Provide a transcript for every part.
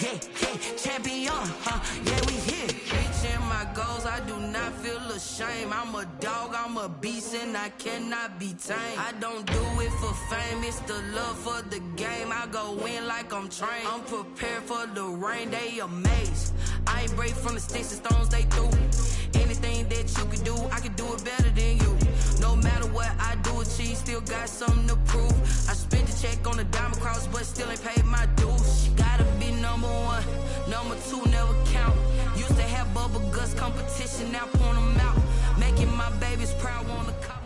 yeah, champion, yeah, we here. Reaching my goals, I do not feel ashamed. I'm a dog, I'm a beast, and I cannot be tamed. I don't do it for fame, it's the love for the game. I go in like I'm trained. I'm prepared for the rain, they amazed. I ain't break from the sticks and stones they threw. Anything that you can do, I can do it better than you. No matter what I do achieve, still got something to prove. I spent the check on the diamond cross, but still ain't paid my dues. Gotta be number one, number two never count. Used to have bubble guts competition, now point them out. Making my babies proud, wanna come.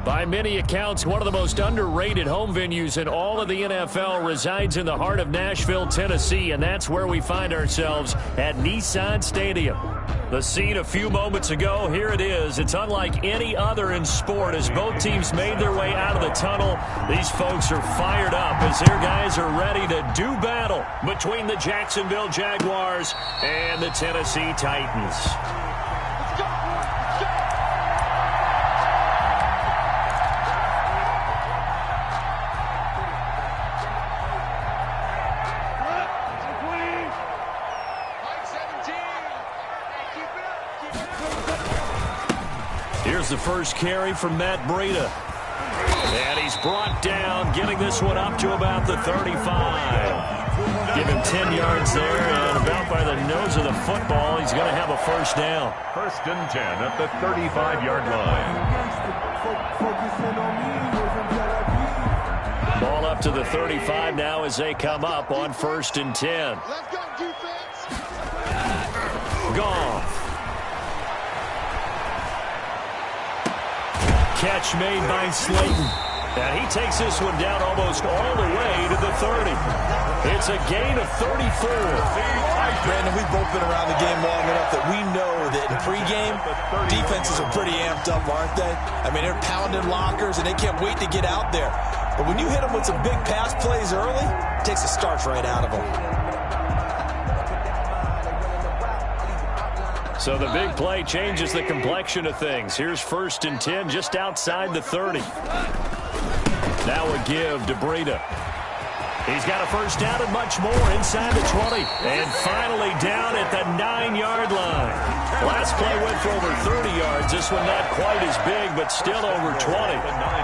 By many accounts, one of the most underrated home venues in all of the NFL resides in the heart of Nashville, Tennessee, and that's where we find ourselves at Nissan Stadium. The scene a few moments ago, here it is. It's unlike any other in sport as both teams made their way out of the tunnel. These folks are fired up as their guys are ready to do battle between the Jacksonville Jaguars and the Tennessee Titans. Here's the first carry from Matt Breida. And he's brought down, getting this one up to about the 35. Give him 10 yards there, and about by the nose of the football, he's going to have a first down. First and 10 at the 35-yard line. Ball up to the 35 now as they come up on first and 10. Goff. Catch made by Slayton. And he takes this one down almost all the way to the 30. It's a gain of 34. Brandon, we've both been around the game long enough that we know that in pregame, defenses are pretty amped up, aren't they? I mean, they're pounding lockers, and they can't wait to get out there. But when you hit them with some big pass plays early, it takes the starch right out of them. So the big play changes the complexion of things. Here's first and 10 just outside the 30. Now a give to Breida. He's got a first down and much more inside the 20. And finally down at the 9-yard line. Last play went for over 30 yards. This one not quite as big, but still over 20.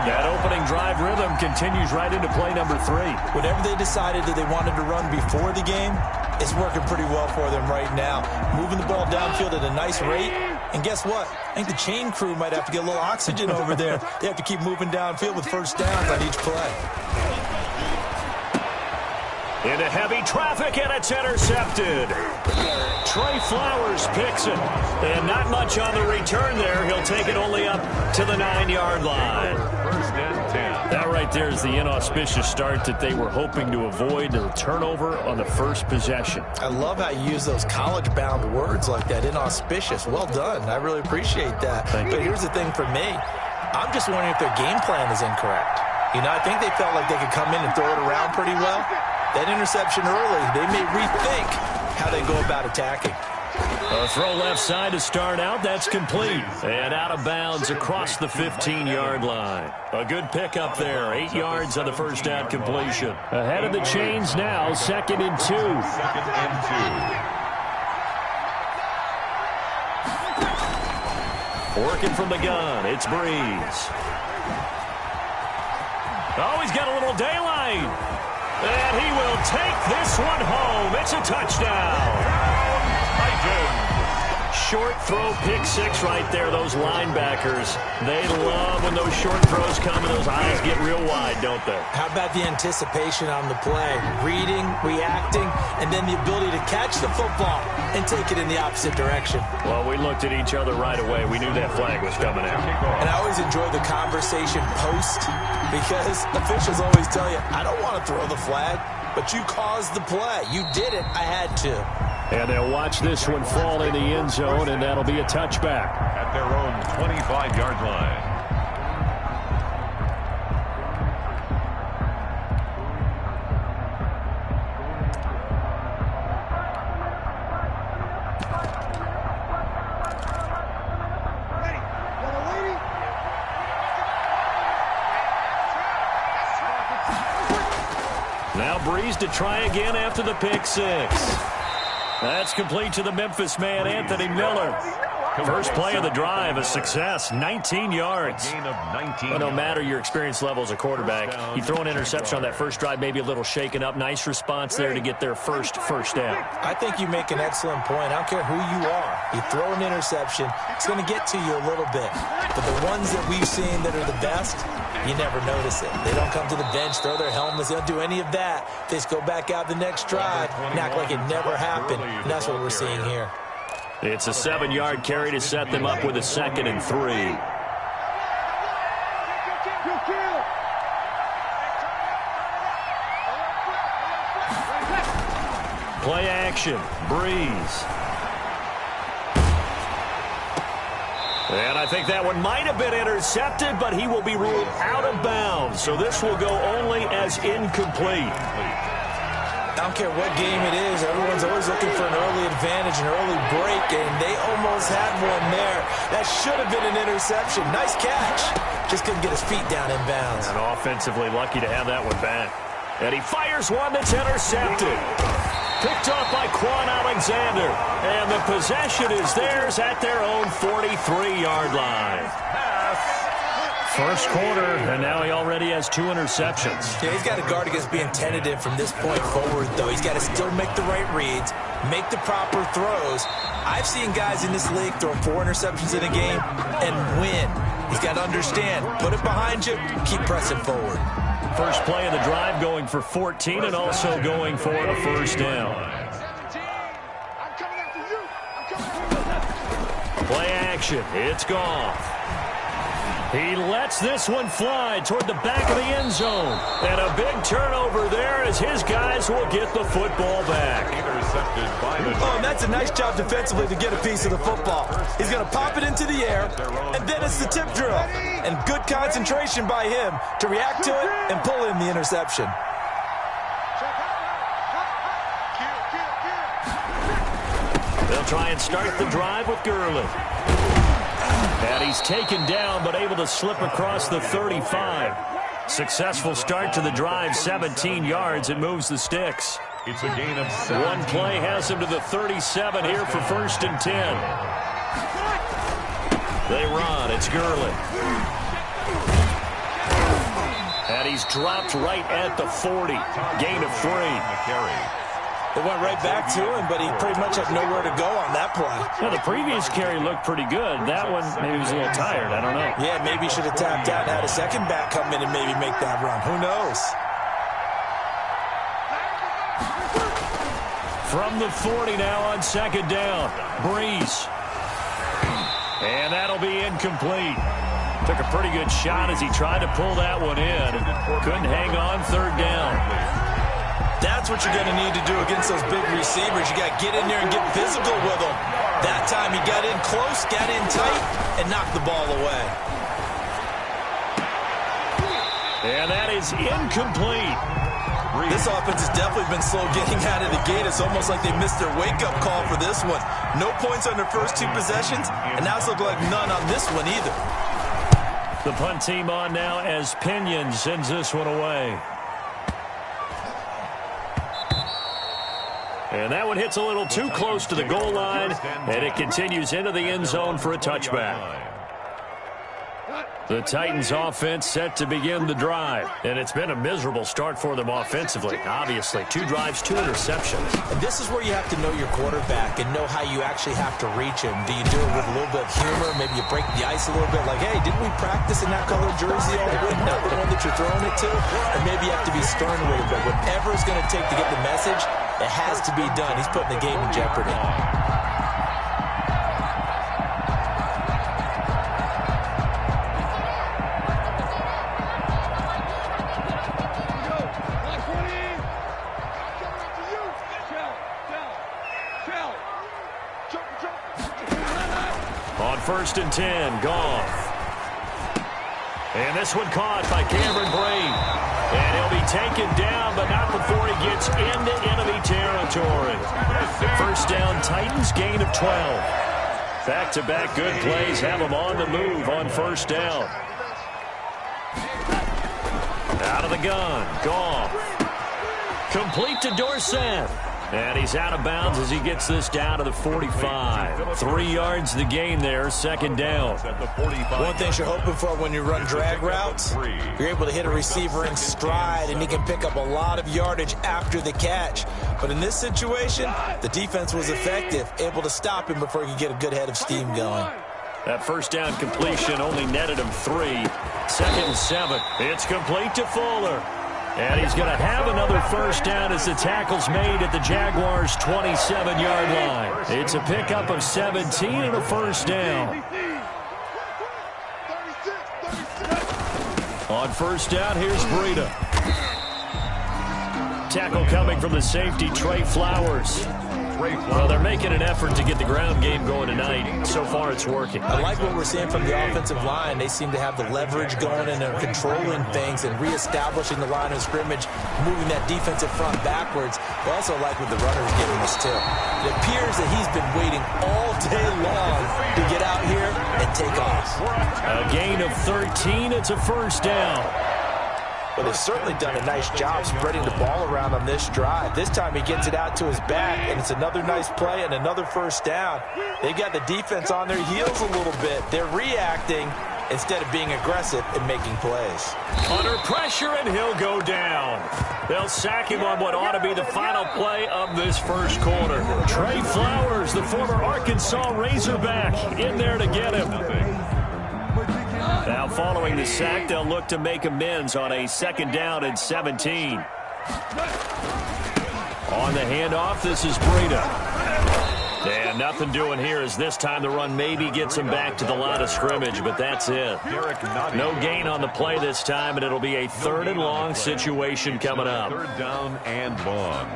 That opening drive rhythm continues right into play number 3. Whatever they decided that they wanted to run before the game, it's working pretty well for them right now. Moving the ball downfield at a nice rate. And guess what? I think the chain crew might have to get a little oxygen over there. They have to keep moving downfield with first downs on each play. Into heavy traffic, and it's intercepted. Trey Flowers picks it. And not much on the return there. He'll take it only up to the 9-yard line. First and 10. That right there is the inauspicious start that they were hoping to avoid, the turnover on the first possession. I love how you use those college-bound words like that, inauspicious. Well done. I really appreciate that. But here's the thing for me. I'm just wondering if their game plan is incorrect. You know, I think they felt like they could come in and throw it around pretty well. That interception early, they may rethink how they go about attacking. A throw left side to start out. That's complete. And out of bounds across the 15-yard line. A good pickup there. 8 yards on the first down completion. Ahead of the chains now, 2nd and 2. Second and 2. Working from the gun, it's Breeze. Oh, he's got a little daylight. And he will take this one home. It's a touchdown. Short throw, pick 6 right there. Those linebackers, they love when those short throws come and those eyes get real wide, don't they? How about the anticipation on the play? Reading, reacting, and then the ability to catch the football and take it in the opposite direction. Well, we looked at each other right away. We knew that flag was coming out. And I always enjoy the conversation post because officials always tell you, I don't want to throw the flag, but you caused the play. You did it. I had to. And they'll watch this one fall in the end zone, and that'll be a touchback. At their own 25-yard line. Now Breeze to try again after the pick six. That's complete to the Memphis man, Anthony Miller. First play of the drive, a success, 19 yards. Well, no matter your experience level as a quarterback, you throw an interception on that first drive, maybe a little shaken up. Nice response there to get their first down. I think you make an excellent point. I don't care who you are. You throw an interception, it's going to get to you a little bit. But the ones that we've seen that are the best, you never notice it. They don't come to the bench, throw their helmets. They don't do any of that. They just go back out the next drive and act like it never happened. And that's what we're seeing here. It's a 7-yard carry to set them up with a 2nd and 3. Play action, Breeze. And I think that one might have been intercepted, but he will be ruled out of bounds. So this will go only as incomplete. I don't care what game it is. Everyone's always looking for an early advantage, an early break, and they almost had one there. That should have been an interception. Nice catch. Just couldn't get his feet down in bounds. And offensively lucky to have that one back. And he fires one that's intercepted. Picked off by Quan Alexander. And the possession is theirs at their own 43-yard line. First quarter, and now he already has 2 interceptions. Yeah, he's got to guard against being tentative from this point forward, though. He's got to still make the right reads, make the proper throws. I've seen guys in this league throw 4 interceptions in a game and win. He's got to understand, put it behind you, keep pressing forward. First play of the drive going for 14 and also going for a first down. Play action, it's Goff. He lets this one fly toward the back of the end zone. And a big turnover there as his guys will get the football back. Oh, and that's a nice job defensively to get a piece of the football. He's going to pop it into the air, and then it's the tip drill. And good concentration by him to react to it and pull in the interception. They'll try and start the drive with Gurley. And he's taken down, but able to slip across the 35. Successful start to the drive, 17 yards, and moves the sticks. It's a gain of 7. One play has him to the 37 here for 1st and 10. They run, it's Gurley. And he's dropped right at the 40. Gain of 3. They went right back to him, but he pretty much had nowhere to go on that play. Well, the previous carry looked pretty good. That one, maybe he was a little tired. I don't know. Yeah, maybe he should have tapped out and had a second back come in and maybe make that run. Who knows? From the 40 now on 2nd down. Breeze. And that'll be incomplete. Took a pretty good shot as he tried to pull that one in. Couldn't hang on 3rd down. That's what you're going to need to do against those big receivers. You got to get in there and get physical with them. That time he got in close, got in tight, and knocked the ball away. And that is incomplete. This offense has definitely been slow getting out of the gate. It's almost like they missed their wake-up call for this one. No points on their first 2 possessions, and now it's looking like none on this one either. The punt team on now as Pinion sends this one away. And that one hits a little too close to the goal line, and it continues into the end zone for a touchback. The Titans offense set to begin the drive, and it's been a miserable start for them offensively. Obviously, 2 drives, 2 interceptions. And this is where you have to know your quarterback and know how you actually have to reach him. Do you do it with a little bit of humor? Maybe you break the ice a little bit, like, hey, didn't we practice in that color jersey all the way? Not the one that you're throwing it to? Or maybe you have to be stern with it, but whatever it's going to take to get the message, it has to be done. He's putting the game in jeopardy. On 1st and 10, Goff. And this one caught by Cameron Brate. And he'll be taken down, but not before he gets into enemy territory. First down, Titans, gain of 12. Back-to-back good plays have them on the move on 1st down. Out of the gun, Goff. Complete to Dorsett. And he's out of bounds as he gets this down to the 45. 3 yards the gain there, second down. One thing you're hoping for when you run drag routes, you're able to hit a receiver in stride, and he can pick up a lot of yardage after the catch. But in this situation, the defense was effective, able to stop him before he could get a good head of steam going. That first down completion only netted him 3. 2nd and 7. It's complete to Fuller. And he's going to have another first down as the tackle's made at the Jaguars' 27-yard line. It's a pickup of 17 and a first down. On first down, here's Breida. Tackle coming from the safety, Trey Flowers. Well, they're making an effort to get the ground game going tonight. So far, it's working. I like what we're seeing from the offensive line. They seem to have the leverage going, and they're controlling things and reestablishing the line of scrimmage, moving that defensive front backwards. I also like what the runner is giving us, too. It appears that he's been waiting all day long to get out here and take off. A gain of 13. It's a first down. But they've certainly done a nice job spreading the ball around on this drive. This time he gets it out to his back, and it's another nice play and another first down. They've got the defense on their heels a little bit. They're reacting instead of being aggressive and making plays. Under pressure, and he'll go down. They'll sack him on what ought to be the final play of this first quarter. Trey Flowers, the former Arkansas Razorback, in there to get him. Now following the sack, they'll look to make amends on a 2nd down and 17. On the handoff, this is Breida. And nothing doing here as this time the run maybe gets him back to the line of scrimmage, but that's it. No gain on the play this time, and it'll be a 3rd and long situation coming up. 3rd down and long.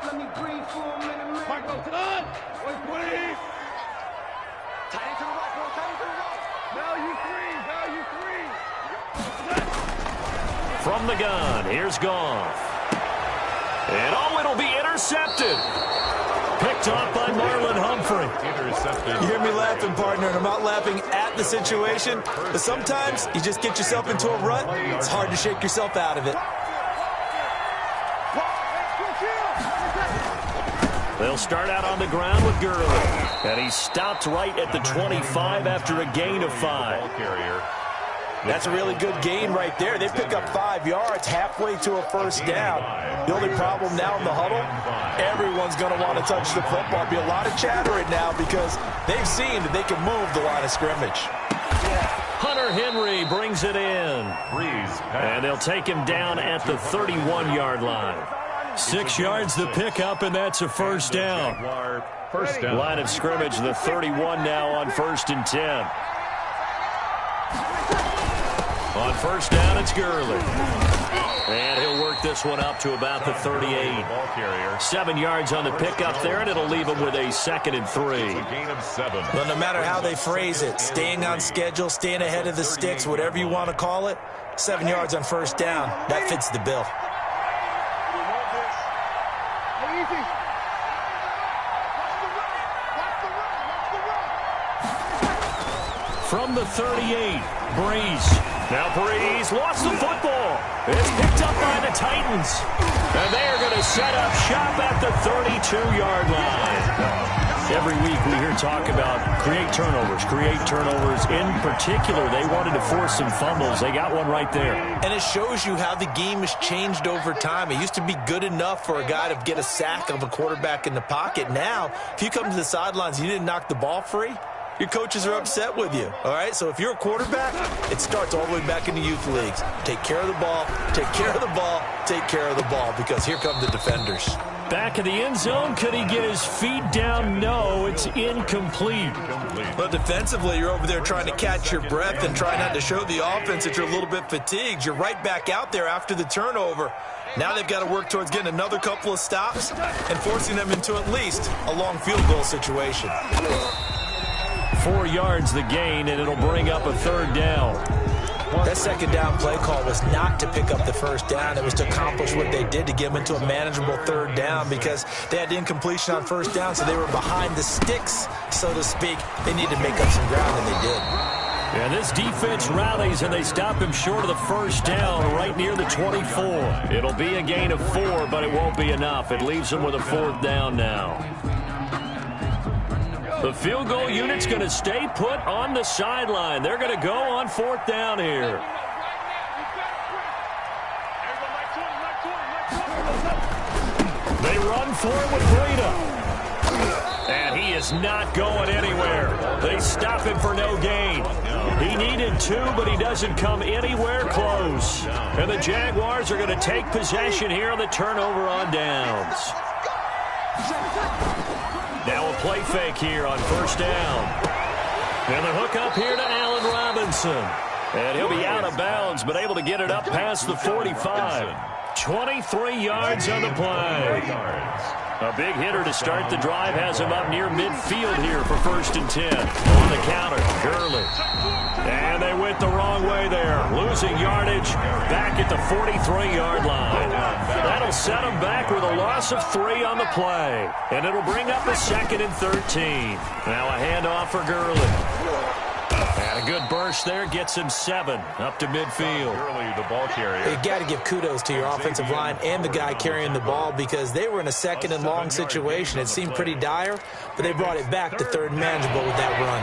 Let me breathe for a minute, Michael, wait, please. Tight end to the right, boy. Tight end to the right. Value three. From the gun, here's Goff. And it'll be intercepted. Picked off by Marlon Humphrey. Intercepted. You hear me laughing, partner, and I'm not laughing at the situation, but sometimes you just get yourself into a rut. It's hard to shake yourself out of it. They'll start out on the ground with Gurley. And he stopped right at the 25 after a gain of 5. Ball carrier. That's a really good gain right there. They pick up 5 yards halfway to a first down. The only problem now in the huddle, everyone's going to want to touch the football. Be a lot of chattering now because they've seen that they can move the line of scrimmage. Hunter Henry brings it in. And they'll take him down at the 31-yard line. 6 yards the pickup, and that's a first down. First down. Line of scrimmage, the 31 now on 1st and 10. On first down, it's Gurley. And he'll work this one up to about the 38. 7 yards on the pickup there, and it'll leave him with a 2nd and 3. It's a gain of 7. Well, no matter how they phrase it, staying on schedule, staying ahead of the sticks, whatever you want to call it, 7 yards on first down, that fits the bill. From the 38, Breeze. Now Breeze lost the football. It's picked up by the Titans. And they are going to set up shop at the 32-yard line. Every week we hear talk about create turnovers. In particular, they wanted to force some fumbles. They got one right there. And it shows you how the game has changed over time. It used to be good enough for a guy to get a sack of a quarterback in the pocket. Now, if you come to the sidelines and you didn't knock the ball free, your coaches are upset with you, all right? So if you're a quarterback, it starts all the way back in the youth leagues. Take care of the ball, take care of the ball, take care of the ball, because here come the defenders. Back in the end zone, could he get his feet down? No, it's incomplete. Well, defensively, you're over there trying to catch your breath and try not to show the offense that you're a little bit fatigued. You're right back out there after the turnover. Now they've got to work towards getting another couple of stops and forcing them into at least a long field goal situation. 4 yards the gain, and it'll bring up a 3rd down. That 2nd down play call was not to pick up the first down. It was to accomplish what they did to get them into a manageable 3rd down because they had incompletion on first down, so they were behind the sticks, so to speak. They needed to make up some ground, and they did. And this defense rallies, and they stop him short of the first down right near the 24. It'll be a gain of 4, but it won't be enough. It leaves him with a 4th down now. The field goal unit's going to stay put on the sideline. They're going to go on 4th down here. They run for it with Breida. And he is not going anywhere. They stop him for no gain. He needed 2, but he doesn't come anywhere close. And the Jaguars are going to take possession here on the turnover on downs. Now a play fake here on 1st down. And the hook up here to Allen Robinson. And he'll be out of bounds, but able to get it up past the 45. 23 yards on the play. A big hitter to start the drive has him up near midfield here for 1st and 10. On the counter, Gurley. And they went the wrong way there. Losing yardage back at the 43-yard line. That'll set them back with a loss of 3 on the play. And it'll bring up a 2nd and 13. Now a handoff for Gurley. And a good burst there gets him 7 up to midfield. Early the ball carrier. You got to give kudos to your offensive line and the guy carrying the ball because they were in a 2nd and long situation. It seemed pretty dire, but they brought it back to 3rd and manageable with that run.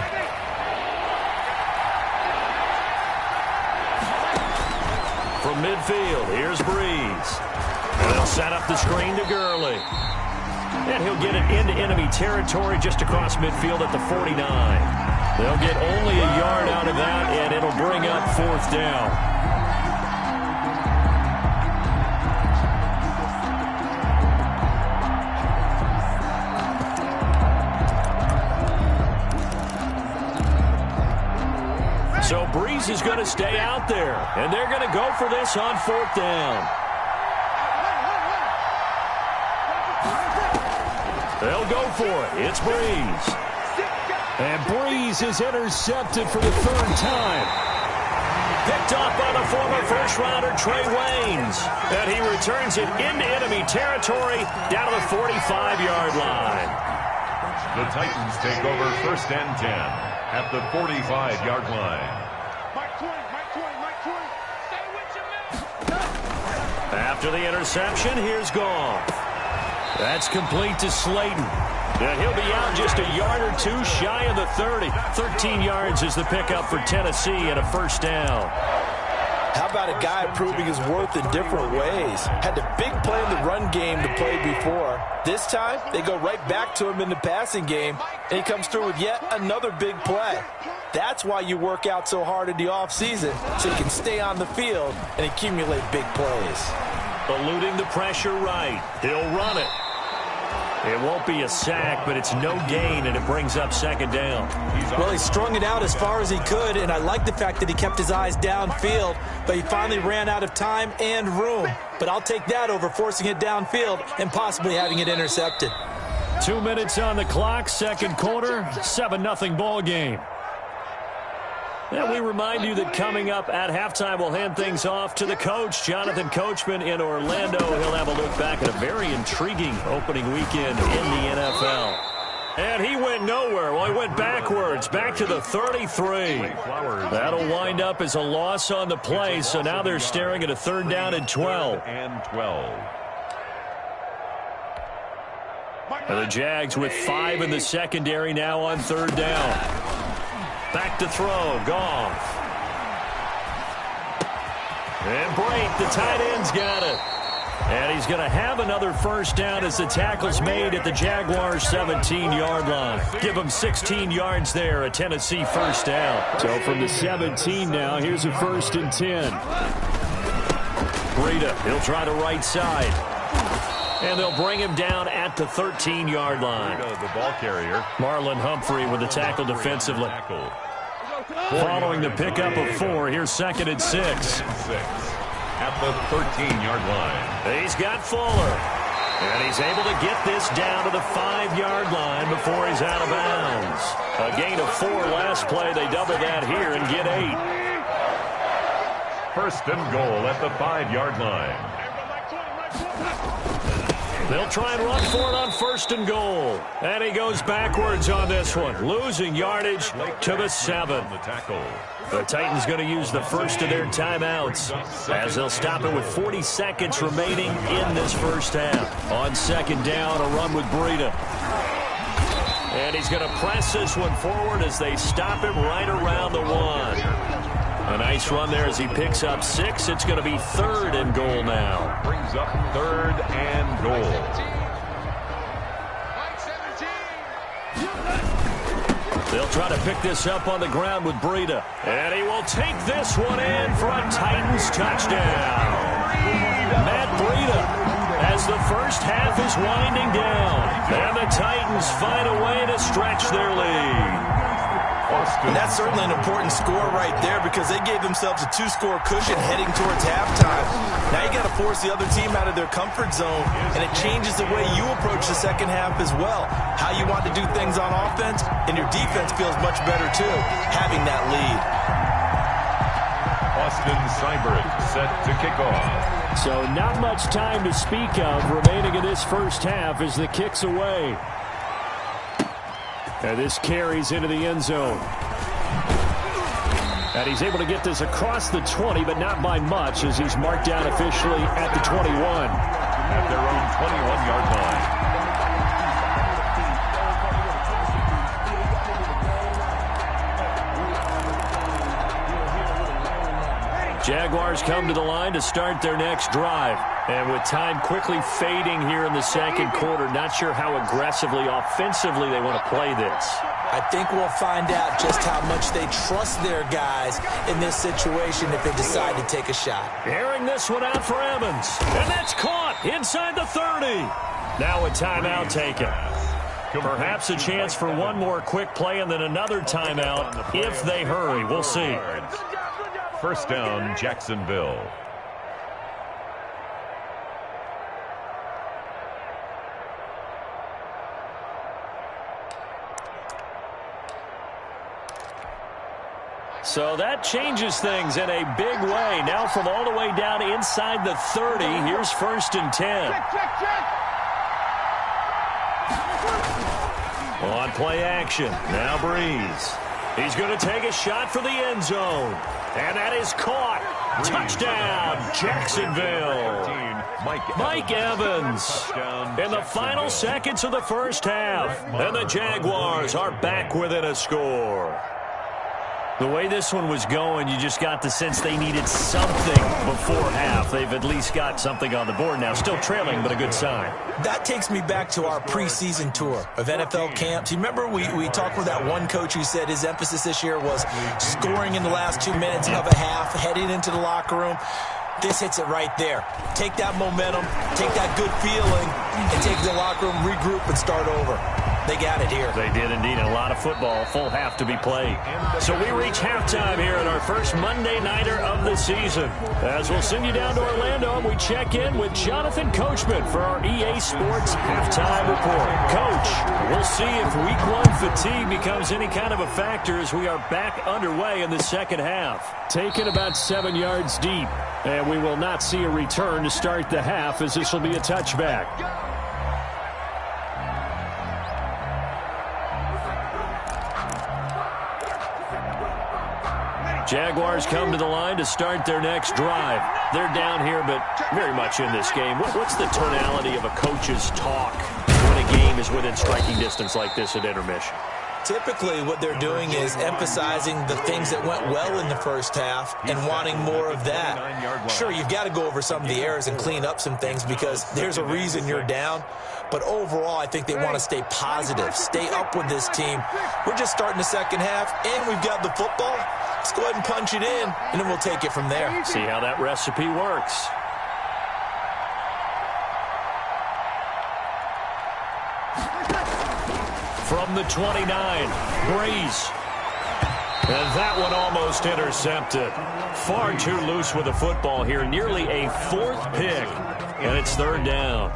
From midfield, here's Breeze. And they'll set up the screen to Gurley. And he'll get it into enemy territory just across midfield at the 49. They'll get only a yard out of that, and it'll bring up 4th down. So Breeze is going to stay out there, and they're going to go for this on 4th down. They'll go for it. It's Breeze. And Breeze is intercepted for the 3rd time. Picked off by the former first-rounder Trey Waynes. And he returns it into enemy territory down to the 45-yard line. The Titans take over 1st and 10 at the 45-yard line. After the interception, here's Goff. That's complete to Slayton. And he'll be out just a yard or 2 shy of the 30. 13 yards is the pickup for Tennessee and a 1st down. How about a guy proving his worth in different ways? Had the big play in the run game to play before. This time, they go right back to him in the passing game, and he comes through with yet another big play. That's why you work out so hard in the offseason, so you can stay on the field and accumulate big plays. Eluding the pressure right. He'll run it. It won't be a sack, but it's no gain, and it brings up 2nd down. Well, he strung it out as far as he could, and I like the fact that he kept his eyes downfield, but he finally ran out of time and room. But I'll take that over forcing it downfield and possibly having it intercepted. 2 minutes on the clock, 2nd quarter, 7-0 ball game. And we remind you that coming up at halftime, we'll hand things off to the coach, Jonathan Coachman in Orlando. He'll have a look back at a very intriguing opening weekend in the NFL. And he went nowhere. Well, he went backwards, back to the 33. That'll wind up as a loss on the play, so now they're staring at a 3rd down and 12. And the Jags with 5 in the secondary now on 3rd down. Back to throw, Goff. And break, the tight end's got it. And he's going to have another 1st down as the tackle's made at the Jaguars' 17-yard line. Give him 16 yards there, a Tennessee 1st down. So from the 17 now, here's a 1st and 10. Breida, he'll try the right side. And they'll bring him down at the 13-yard line. The ball carrier. Marlon Humphrey with the tackle defensively. Following the pickup of 4, here's 2nd and 6. At the 13-yard line. He's got Fuller. And he's able to get this down to the 5-yard line before he's out of bounds. A gain of 4 last play. They double that here and get 8. 1st and goal at the 5-yard line. They'll try and run for it on 1st and goal. And he goes backwards on this one, losing yardage to the 7. The Titans going to use the first of their timeouts as they'll stop it with 40 seconds remaining in this first half. On 2nd down, a run with Breida. And he's going to press this one forward as they stop him right around the 1. A nice run there as he picks up 6. It's going to be 3rd and goal now. Brings up 3rd and goal. They'll try to pick this up on the ground with Breida. And he will take this one in for a Titans touchdown. Matt Breida, as the first half is winding down. And the Titans find a way to stretch their lead. And that's certainly an important score right there because they gave themselves a 2-score cushion heading towards halftime. Now you got to force the other team out of their comfort zone, and it changes the way you approach the second half as well. How you want to do things on offense, and your defense feels much better too, having that lead. Austin Seibert set to kick off. So not much time to speak of remaining in this first half as the kick's away. And this carries into the end zone. And he's able to get this across the 20, but not by much as he's marked down officially at the 21. At their own 21-yard line. Jaguars come to the line to start their next drive. And with time quickly fading here in the second quarter, not sure how aggressively, offensively they want to play this. I think we'll find out just how much they trust their guys in this situation if they decide to take a shot. Airing this one out for Evans. And that's caught inside the 30. Now a timeout taken. Perhaps a chance for one more quick play and then another timeout if they hurry. We'll see. First down, Jacksonville. So that changes things in a big way. Now from all the way down inside the 30, here's 1st and 10. On play action, now Breeze. He's going to take a shot for the end zone. And that is caught. Touchdown, Jacksonville. Mike Evans in the final seconds of the first half. And the Jaguars are back within a score. The way this one was going, you just got the sense they needed something before half. They've at least got something on the board now. Still trailing, but a good sign. That takes me back to our preseason tour of NFL camps. You remember we talked with that one coach who said his emphasis this year was scoring in the last 2 minutes of a half, heading into the locker room. This hits it right there. Take that momentum, take that good feeling, and take the locker room, regroup, and start over. They got it here. They did indeed. A lot of football, full half to be played. So we reach halftime here at our first Monday Nighter of the season. As we'll send you down to Orlando, and we check in with Jonathan Coachman for our EA Sports Halftime Report. Coach, we'll see if Week 1 fatigue becomes any kind of a factor as we are back underway in the second half. Taken about 7 yards deep, and we will not see a return to start the half as this will be a touchback. Jaguars come to the line to start their next drive. They're down here, but very much in this game. What's the tonality of a coach's talk when a game is within striking distance like this at intermission? Typically, what they're doing is emphasizing the things that went well in the first half and wanting more of that. Sure, you've got to go over some of the errors and clean up some things because there's a reason you're down. But overall, I think they want to stay positive, stay up with this team. We're just starting the second half, and we've got the football. Let's go ahead and punch it in, and then we'll take it from there. See how that recipe works. From the 29, Breeze. And that one almost intercepted. Far too loose with the football here. Nearly a 4th pick, and it's 3rd down.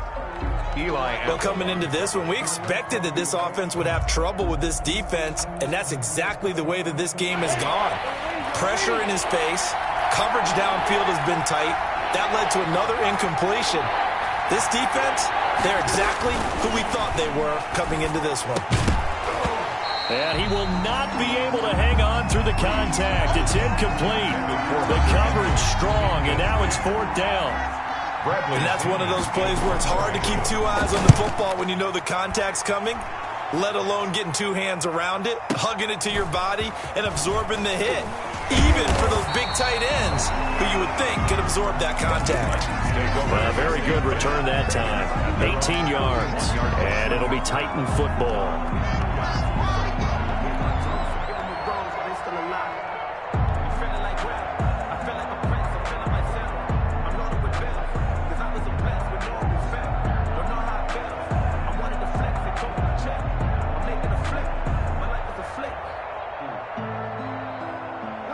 Well, coming into this one, we expected that this offense would have trouble with this defense, and that's exactly the way that this game has gone. Pressure in his face, coverage downfield has been tight. That led to another incompletion. This defense, they're exactly who we thought they were coming into this one. And he will not be able to hang on through the contact. It's incomplete. The coverage strong, and now it's 4th down. And that's one of those plays where it's hard to keep 2 eyes on the football when you know the contact's coming, let alone getting 2 hands around it, hugging it to your body, and absorbing the hit. Even for those big tight ends who you would think could absorb that contact. Very good return that time. 18 yards, and it'll be Titan football.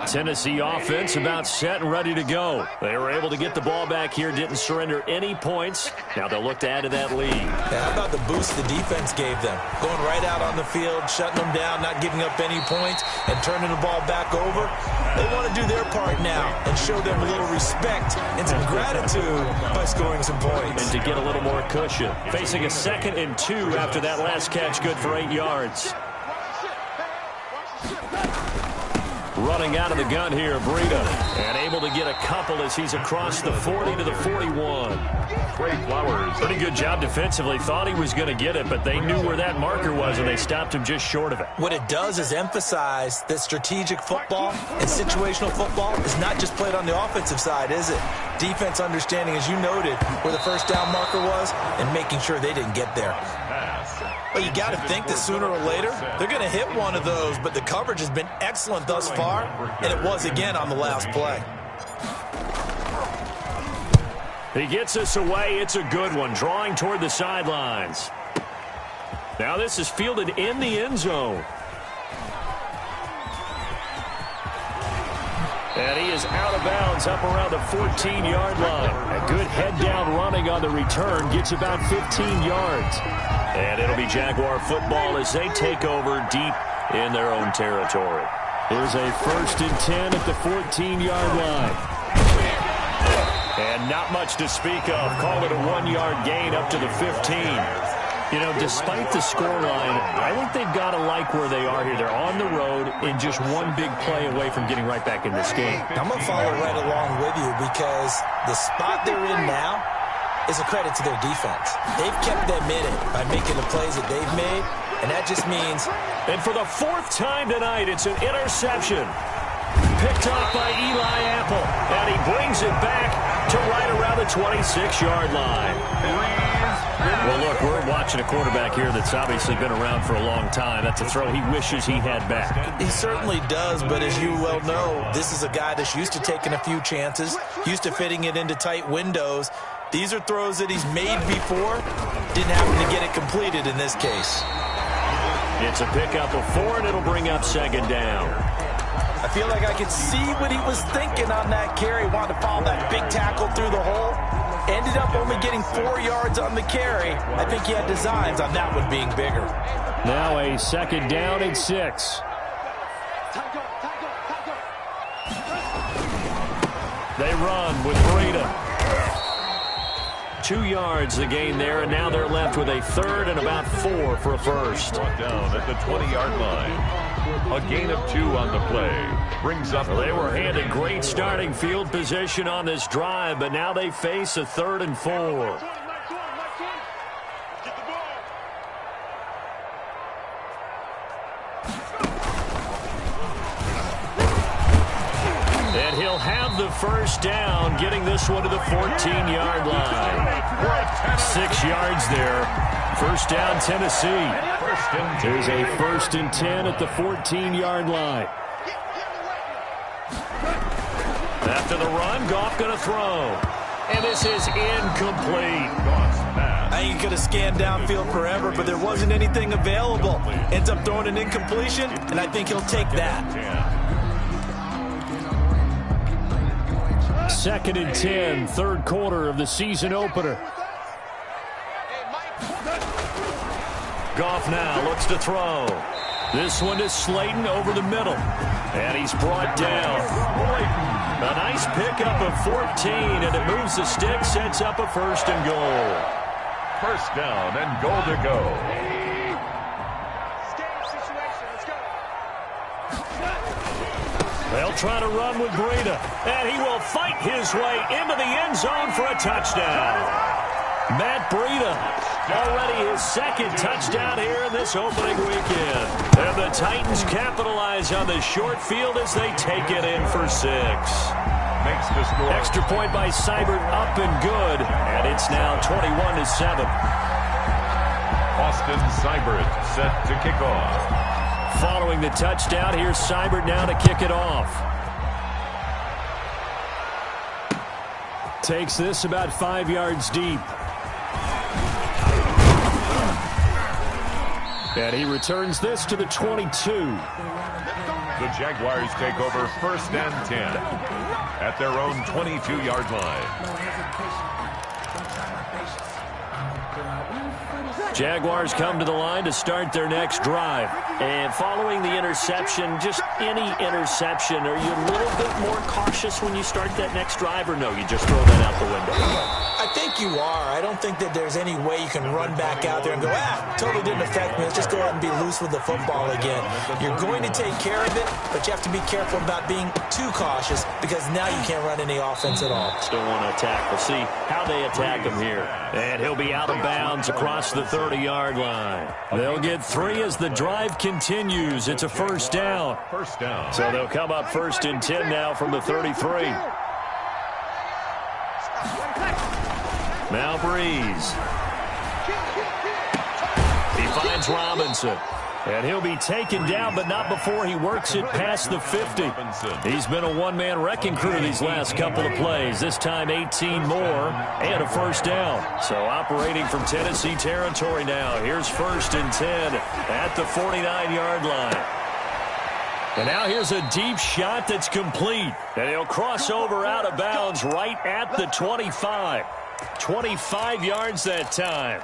Tennessee offense about set and ready to go. They were able to get the ball back here, didn't surrender any points. Now they'll look to add to that lead. Yeah, how about the boost the defense gave them? Going right out on the field, shutting them down, not giving up any points, and turning the ball back over. They want to do their part now and show them a little respect and some gratitude by scoring some points. And to get a little more cushion. Facing a 2nd and 2 after that last catch, good for 8 yards. Running out of the gun here, Breida. And able to get a couple as he's across the 40 to the 41. Trey Flowers. Pretty good job defensively. Thought he was going to get it, but they knew where that marker was, and they stopped him just short of it. What it does is emphasize that strategic football and situational football is not just played on the offensive side, is it? Defense understanding, as you noted, where the first down marker was and making sure they didn't get there. Well, you got to think that sooner or later they're going to hit one of those, but the coverage has been excellent thus far, and it was again on the last play. He gets us away. It's a good one, drawing toward the sidelines. Now this is fielded in the end zone. And he is out of bounds up around the 14-yard line. A good head-down running on the return gets about 15 yards. And it'll be Jaguar football as they take over deep in their own territory. Here's a 1st and 10 at the 14-yard line. And not much to speak of. Call it a 1-yard gain up to the 15. You know, despite the scoreline, I think they've got to like where they are here. They're on the road and just one big play away from getting right back in this game. I'm going to follow right along with you because the spot they're in now is a credit to their defense. They've kept them in it by making the plays that they've made, and that just means... And for the 4th time tonight, it's an interception. Picked off by Eli Apple, and he brings it back to right around the 26-yard line. Well, look, we're watching a quarterback here that's obviously been around for a long time. That's a throw he wishes he had back. He certainly does, but as you well know, this is a guy that's used to taking a few chances, used to fitting it into tight windows. These are throws that he's made before. Didn't happen to get it completed in this case. It's a pickup of 4, and it'll bring up 2nd down. I feel like I could see what he was thinking on that carry. Wanted to follow that big tackle through the hole. Ended up only getting 4 yards on the carry. I think he had designs on that one being bigger. Now a 2nd down and 6. They run with Breida. 2 yards the gain there, and now they're left with a 3rd and about 4 for a first. Brought down at the 20-yard line. A gain of 2 on the play. Brings up... Well, they were handed great starting field position on this drive, but now they face a 3rd and 4. And he'll have the first down, getting this one to the 14-yard line. 6 yards there. First down, Tennessee. There's a 1st and 10 at the 14-yard line. After the run, Goff going to throw. And this is incomplete. I think he could have scanned downfield forever, but there wasn't anything available. Ends up throwing an incompletion, and I think he'll take that. 2nd and 10, 3rd quarter of the season opener. Goff now looks to throw. This one is Slayton over the middle. And he's brought down. A nice pickup of 14, and it moves the stick, sets up a 1st and goal. 1st down and goal to go. They'll try to run with Breida, and he will fight his way into the end zone for a touchdown. Matt Breida, already his 2nd touchdown here in this opening weekend. And the Titans capitalize on the short field as they take it in for 6. Makes the score. Extra point by Seibert, up and good, and it's now 21-7. Austin Seibert set to kick off. Following the touchdown, here's Seibert now to kick it off. Takes this about 5 yards deep. And he returns this to the 22. The Jaguars take over 1st and 10 at their own 22-yard line. Jaguars come to the line to start their next drive. And following the interception, just any interception, are you a little bit more cautious when you start that next drive, or no, you just throw that out the window? I think you are. I don't think that there's any way you can run back out there and go, totally didn't affect me. Let's just go out and be loose with the football again. You're going to take care of it, but you have to be careful about being too cautious because now you can't run any offense at all. Still want to attack. We'll see how they attack him here. And he'll be out of bounds across the 30-yard line. They'll get 3 as the drive continues. It's a 1st down. 1st down. So they'll come up 1st and 10 now from the 33. Now Breeze. He finds Robinson. And he'll be taken down, but not before he works it past the 50. He's been a one-man wrecking crew these last couple of plays. This time 18 more and a 1st down. So operating from Tennessee territory now. Here's 1st and 10 at the 49-yard line. And now here's a deep shot that's complete. And he'll cross over out of bounds right at the 25. 25 yards that time.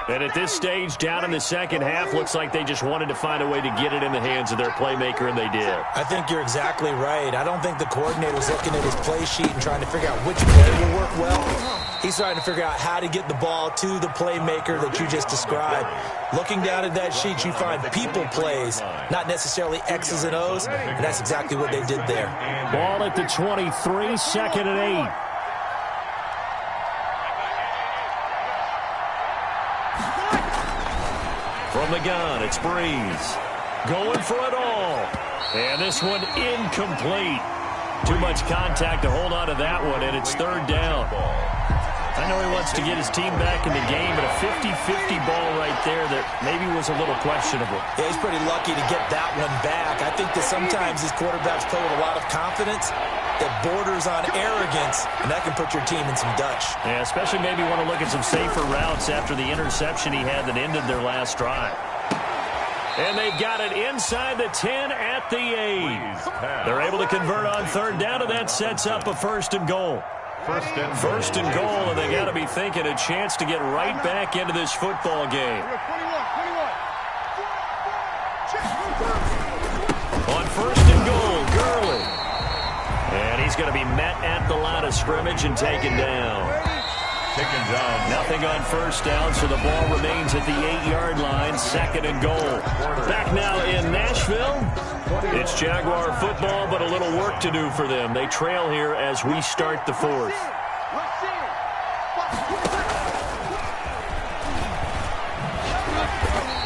And at this stage, down in the second half, looks like they just wanted to find a way to get it in the hands of their playmaker, and they did. I think you're exactly right. I don't think the coordinator's looking at his play sheet and trying to figure out which play will work well. He's trying to figure out how to get the ball to the playmaker that you just described. Looking down at that sheet, you find people plays, not necessarily X's and O's, and that's exactly what they did there. Ball at the 23, 2nd and 8. From the gun, it's Breeze. Going for it all. And this one incomplete. Too much contact to hold on to that one, and it's 3rd down. I know he wants to get his team back in the game, but a 50-50 ball right there that maybe was a little questionable. Yeah, he's pretty lucky to get that one back. I think that sometimes these quarterbacks play with a lot of confidence that borders on arrogance, and that can put your team in some Dutch. Yeah, especially maybe want to look at some safer routes after the interception he had that ended their last drive. And they've got it inside the 10 at the 8. They're able to convert on 3rd down, and that sets up a 1st and goal. First and goal, and they got to be thinking a chance to get right back into this football game. On 1st and goal, Gurley. And he's going to be met at the line of scrimmage and taken down. Nothing on 1st down, so the ball remains at the 8-yard line, 2nd and goal. Back now in Nashville. It's Jaguar football, but a little work to do for them. They trail here as we start the 4th.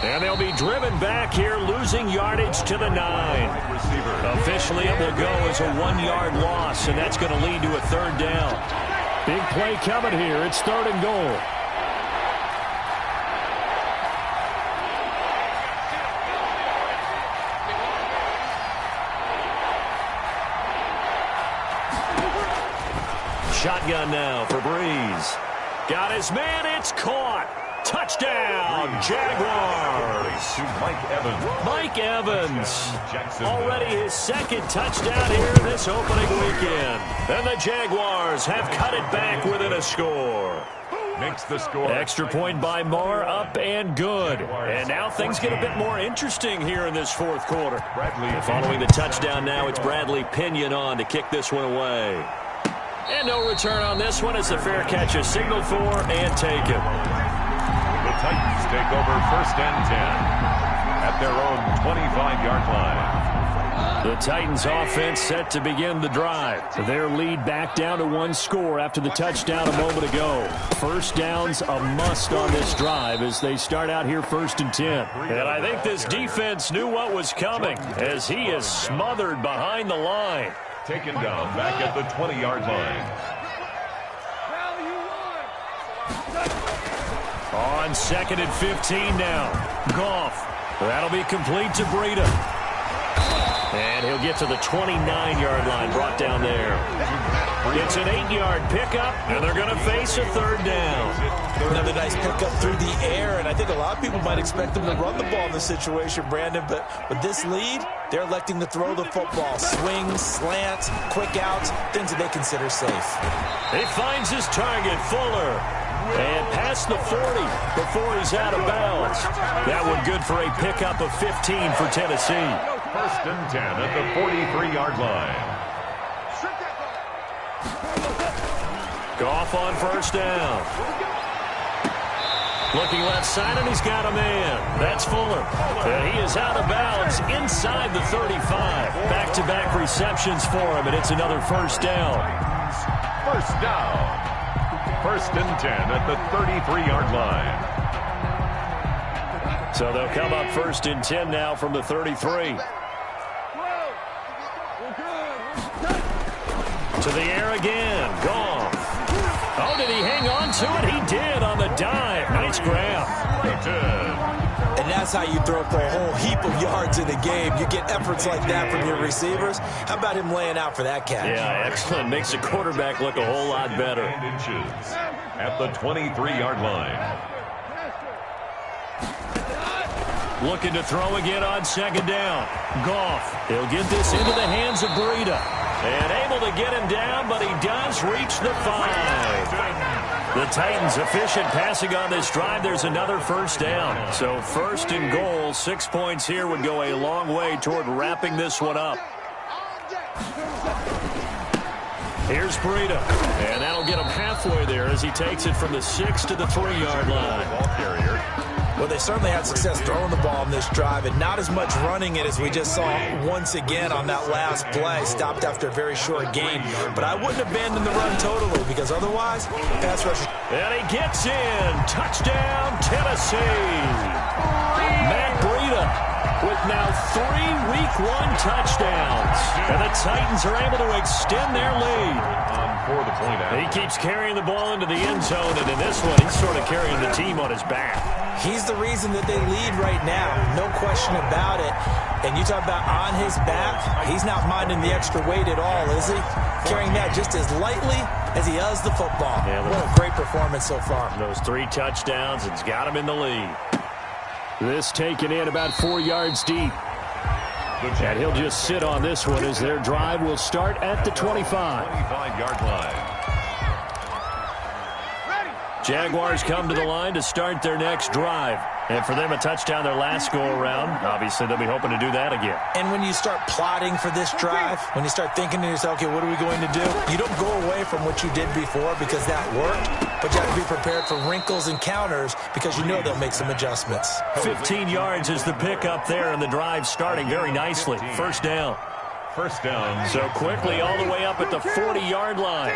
And they'll be driven back here, losing yardage to the 9. Officially, it will go as a 1-yard loss, and that's going to lead to a 3rd down. Big play coming here. It's 3rd and goal. Shotgun now for Breeze. Got his man. It's caught. Touchdown, Jaguars. Mike Evans. Already his 2nd touchdown here this opening weekend. And the Jaguars have cut it back within a score. makes the score. Extra point by Marr, up and good. And now things get a bit more interesting here in this fourth quarter. Following the touchdown now, it's Bradley Pinion on to kick this one away. And no return on this one as the fair catch is signaled for and taken. The Titans take over 1st and 10 at their own 25-yard line. The Titans offense set to begin the drive. Their lead back down to 1 score after the touchdown a moment ago. First down's a must on this drive as they start out here 1st and 10. And I think this defense knew what was coming as he is smothered behind the line. Taken down back at the 20-yard line. On 2nd and 15 now. Goff. That'll be complete to Breida. And he'll get to the 29-yard line, brought down there. It's an 8-yard pickup, and they're going to face a 3rd down. Another nice pickup through the air, and I think a lot of people might expect them to run the ball in this situation, Brandon, but with this lead, they're electing to throw the football. Swings, slants, quick outs, things that they consider safe. He finds his target, Fuller. And past the 40 before he's out of bounds. That one good for a pickup of 15 for Tennessee. 1st and 10 at the 43-yard line. Goff on 1st down. Looking left side, and he's got a man. That's Fuller. And he is out of bounds inside the 35. Back-to-back receptions for him, and it's another 1st down. 1st down. 1st and 10 at the 33-yard line. So they'll come up 1st and 10 now from the 33. To the air again. Goff. Oh, did he hang on to it? He did on the dive. Nice grab. And that's how you throw for a whole heap of yards in the game. You get efforts like that from your receivers. How about him laying out for that catch? Yeah, excellent. Makes the quarterback look a whole lot better. At the 23-yard line. Looking to throw again on 2nd down. Goff. He'll get this into the hands of Breida. And able to get him down, but he does reach the 5. The Titans efficient passing on this drive. There's another 1st down. So 1st and goal, 6 points here would go a long way toward wrapping this one up. Here's Breida. And that'll get him halfway there as he takes it from the 6 to the 3-yard line. Ball carrier. Well, they certainly had success throwing the ball in this drive, and not as much running it as we just saw once again on that last play. Stopped after a very short gain. But I wouldn't abandon the run totally, because otherwise, pass rush. And he gets in. Touchdown, Tennessee. Matt Breida with now 3 Week 1 touchdowns. And the Titans are able to extend their lead. For the point out. He keeps carrying the ball into the end zone, and in this one, he's sort of carrying the team on his back. He's the reason that they lead right now. No question about it. And you talk about on his back, he's not minding the extra weight at all, is he? Carrying that just as lightly as he does the football. Yeah, what a great performance so far. Those 3 touchdowns, it's got him in the lead. This taken in about 4 yards deep. And he'll just sit on this one as their drive will start at the 25. 25-yard line. Jaguars come to the line to start their next drive. And for them, a touchdown their last go-around. Obviously, they'll be hoping to do that again. And when you start plotting for this drive, when you start thinking to yourself, okay, what are we going to do? You don't go away from what you did before because that worked, but you have to be prepared for wrinkles and counters because you know they'll make some adjustments. 15 yards is the pickup there, and the drive starting very nicely. 1st down. 1st down. So quickly all the way up at the 40-yard line.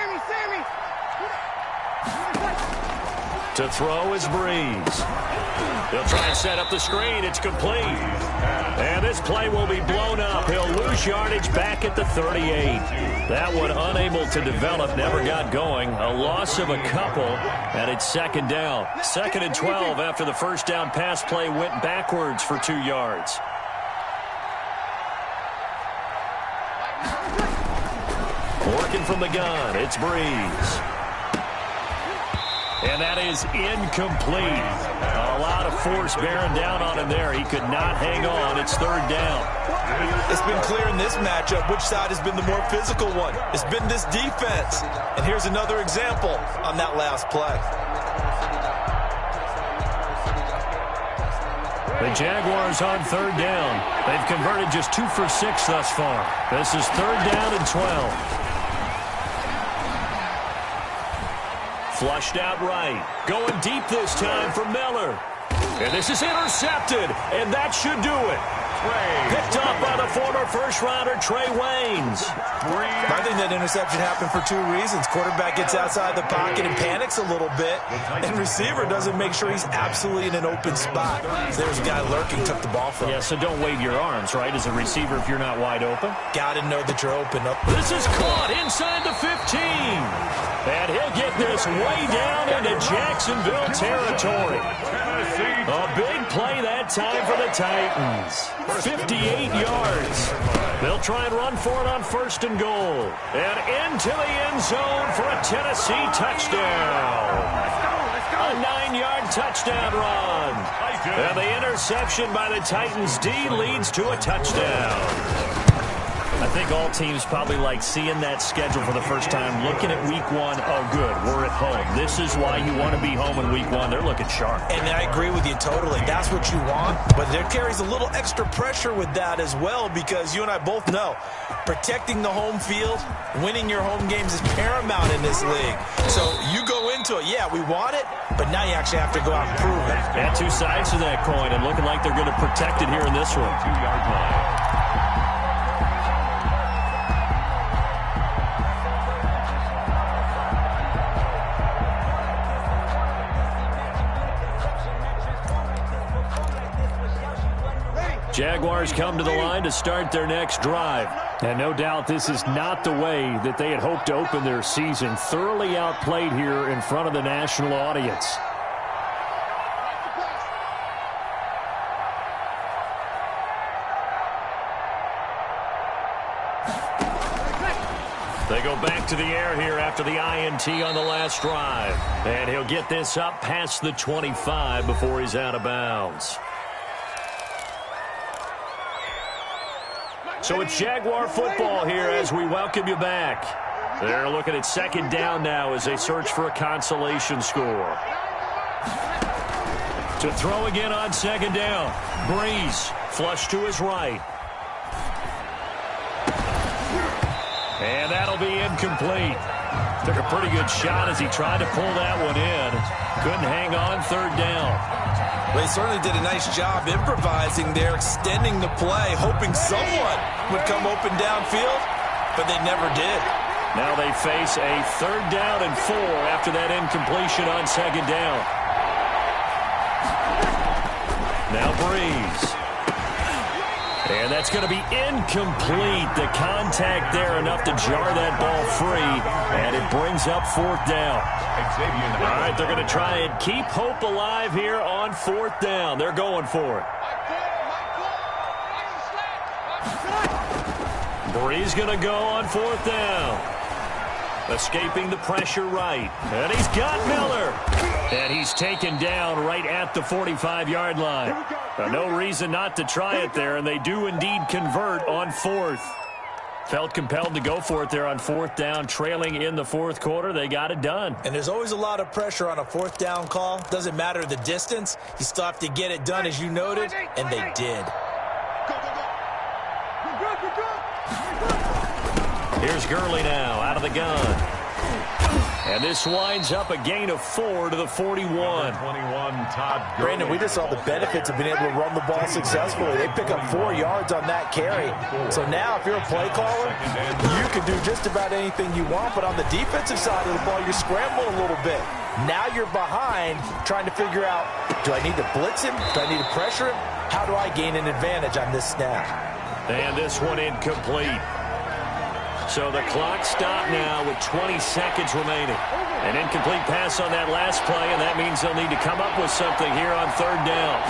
To throw is Breeze. He'll try and set up the screen. It's complete. And this play will be blown up. He'll lose yardage back at the 38. That one unable to develop, never got going. A loss of a couple, and it's 2nd down. 2nd and 12 after the 1st down pass play went backwards for 2 yards. Working from the gun, it's Breeze. And that is incomplete. A lot of force bearing down on him there. He could not hang on. It's 3rd down. It's been clear in this matchup which side has been the more physical one. It's been this defense. And here's another example on that last play. The Jaguars on third down. They've converted just 2 for 6 thus far. This is third down and 12. Flushed out right. Going deep this time for Miller. And this is intercepted, and that should do it. Picked up by the former first-rounder Trey Waynes. I think that interception happened for 2 reasons. Quarterback gets outside the pocket and panics a little bit, and receiver doesn't make sure he's absolutely in an open spot. So there's a guy lurking, took the ball from him. Yeah, so don't wave your arms, right, as a receiver if you're not wide open. Got to know that you're open up. This is caught inside the 15. And he'll get this way down into Jacksonville territory. A big play that time for the Titans. 58 yards. They'll try and run for it on first and goal. And into the end zone for a Tennessee touchdown. A 9-yard touchdown run. And the interception by the Titans D leads to a touchdown. I think all teams probably like seeing that schedule for the first time, looking at week 1. Oh, good, we're at home. This is why you want to be home in week 1. They're looking sharp. And I agree with you totally. That's what you want. But there carries a little extra pressure with that as well, because you and I both know protecting the home field, winning your home games is paramount in this league. So you go into it, yeah, we want it, but now you actually have to go out and prove it. And 2 sides to that coin, and looking like they're going to protect it here in this one. 2-yard line. Jaguars come to the line to start their next drive. And no doubt this is not the way that they had hoped to open their season. Thoroughly outplayed here in front of the national audience. They go back to the air here after the INT on the last drive. And he'll get this up past the 25 before he's out of bounds. So it's Jaguar football here as we welcome you back. They're looking at second down now as they search for a consolation score. To throw again on second down. Breeze flush to his right. And that'll be incomplete. Took a pretty good shot as he tried to pull that one in. Couldn't hang on third down. They certainly did a nice job improvising there, extending the play, hoping someone would come open downfield, but they never did. Now they face a third down and 4 after that incompletion on second down. Now Breeze. And that's going to be incomplete. The contact there enough to jar that ball free, and it brings up fourth down. All right, they're going to try and keep hope alive here on fourth down. They're going for it. Breeze going to go on fourth down. Escaping the pressure right. And he's got Miller. And he's taken down right at the 45-yard line. No reason not to try it there, and they do indeed convert on fourth. Felt compelled to go for it there on fourth down, trailing in the fourth quarter. They got it done. And there's always a lot of pressure on a fourth down call. Doesn't matter the distance. You still have to get it done, as you noted, and they did. Here's Gurley now out of the gun. And this winds up a gain of 4 to the 41. 21, Todd Gurley. Brandon, we just saw the benefits of being able to run the ball successfully. They pick up 4 yards on that carry. So now if you're a play caller, you can do just about anything you want. But on the defensive side of the ball, you're scrambling a little bit. Now you're behind trying to figure out, do I need to blitz him? Do I need to pressure him? How do I gain an advantage on this snap? And this one incomplete. So the clock stopped now with 20 seconds remaining. An incomplete pass on that last play, and that means they'll need to come up with something here on third down.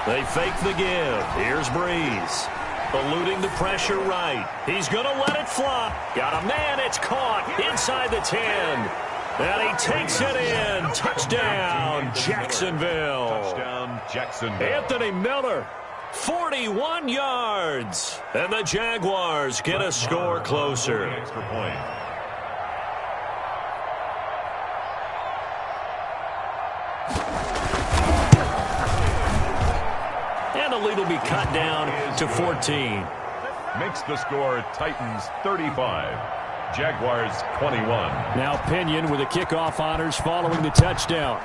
They fake the give. Here's Breeze. Eluding the pressure right. He's going to let it flop. Got a man. It's caught inside the 10. And he takes it in. Touchdown, Jacksonville. Touchdown, Jacksonville. Anthony Miller. 41 yards. And the Jaguars get a score closer. Extra point. the lead will be cut down to 14. Makes the score Titans 35, Jaguars 21. Now Pinion with the kickoff honors following the touchdown.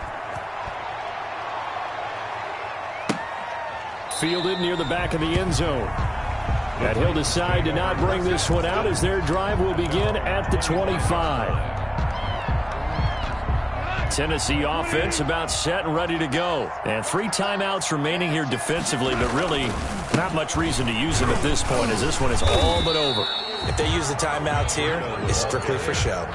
Fielded near the back of the end zone. And he'll decide to not bring this one out as their drive will begin at the 25. Tennessee offense about set and ready to go. And 3 timeouts remaining here defensively, but really not much reason to use them at this point as this one is all but over. If they use the timeouts here, it's strictly for show.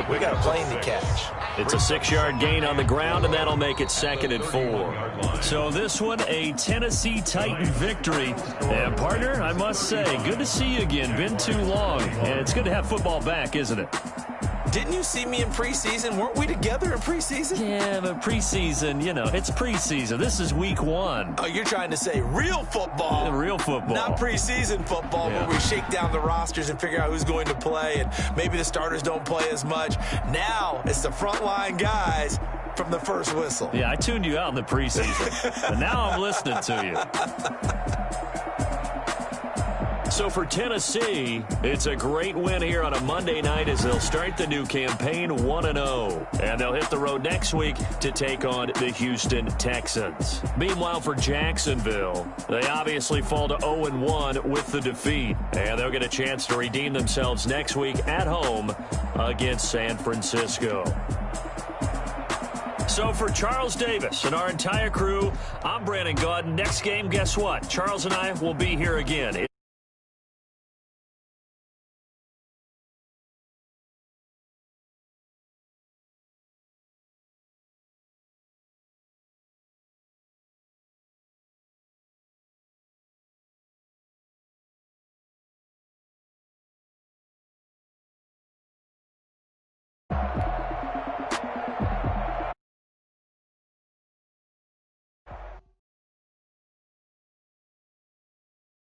We got a plane to catch. It's a 6-yard gain on the ground, and that'll make it 2nd and 4. So this one, a Tennessee Titan victory. And, partner, I must say, good to see you again. Been too long. And it's good to have football back, isn't it? Didn't you see me in preseason? Weren't we together in preseason? Yeah, but preseason, you know, it's preseason. This is week 1. Oh, you're trying to say real football. Real football. Not preseason football, where we shake down the rosters and figure out who's going to play, and maybe the starters don't play as much. Now it's the frontline guys from the first whistle. Yeah, I tuned you out in the preseason, but now I'm listening to you. So for Tennessee, it's a great win here on a Monday night as they'll start the new campaign 1-0. And they'll hit the road next week to take on the Houston Texans. Meanwhile, for Jacksonville, they obviously fall to 0-1 with the defeat. And they'll get a chance to redeem themselves next week at home against San Francisco. So for Charles Davis and our entire crew, I'm Brandon Gaudin. Next game, guess what? Charles and I will be here again.